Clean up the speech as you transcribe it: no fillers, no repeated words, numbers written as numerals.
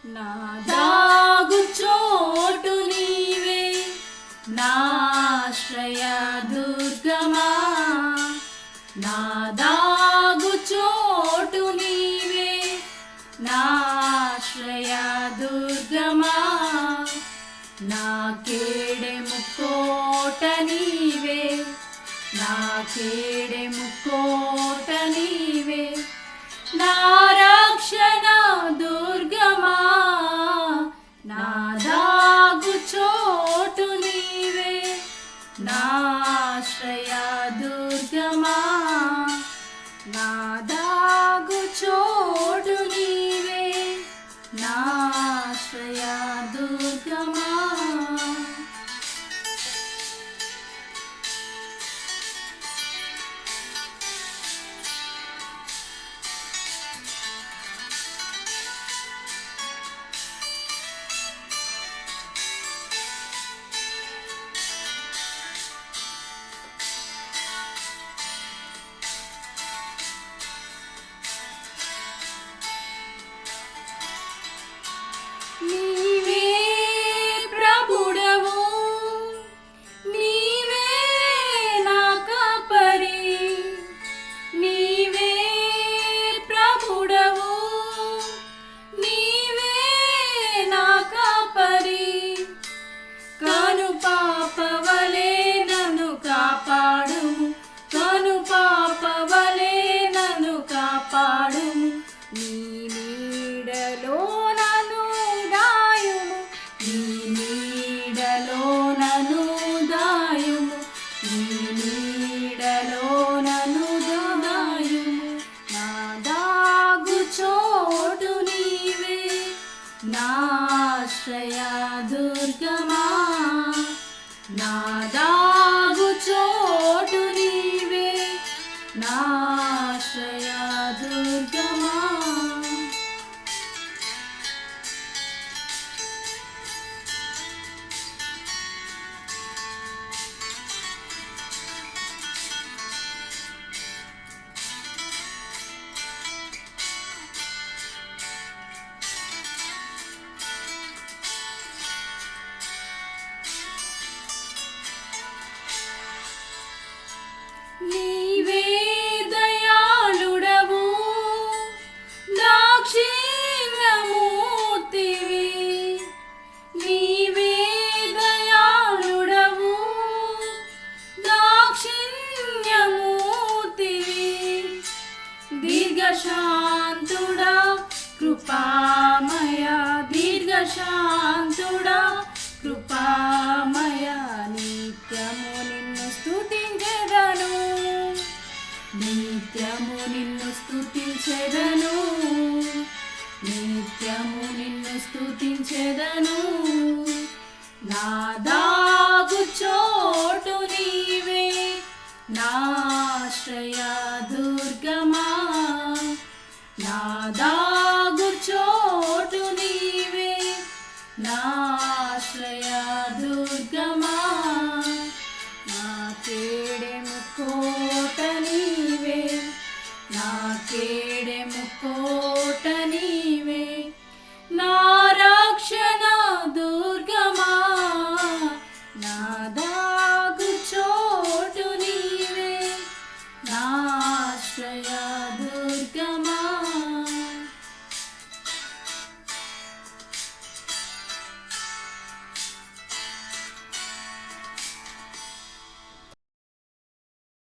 నా దాగు చోటు నీవే, నాశ్రయ దుర్గమా. నా దాగు చోటు నీవే, నాశ్రయ దుర్గమా. నా కేడెము కోట నీవే, నా కేడెము కోట నీవే. నా రక్షణ దుర్గమా, నా దాగు చోటు నీవే, నాశ్రయ దుర్గమా. నా దాగు చోటు నీవే, నాశ్రయ దుర్గమా. నీవే ప్రభుడవు, నీవే నా కాపరి. నీవే ప్రభుడవు, నీవే నా కాపరి. కను పాపవలే నన్ను కాపాడుము, కను పాపవలే నన్ను కాపాడుము. నీ నీడలో నన్ను దాయుము, నీ నీడలో నన్ను దాయుము, నీ నీడలో నన్ను దాయుము. నా దాగు చోటు నీవే, నాశ్రయ దుర్గమా. నా దాగు చోటు నీవే, నాశ్రయ దుర్గమా. నీవే దయాళుడవు, దాక్షిణ్యమూర్తివి. నీవే దయాళుడవు, దాక్షిణ్యమూర్తివి. దీర్ఘశాంతుడా కృపామయ, దీర్ఘశాంతుడా కృపామయ. నిత్యము నిన్ను స్తుతించెదను, నిత్యము నిన్ను స్తుతించెదను, నిత్యము నిన్ను స్తుతించెదను. నా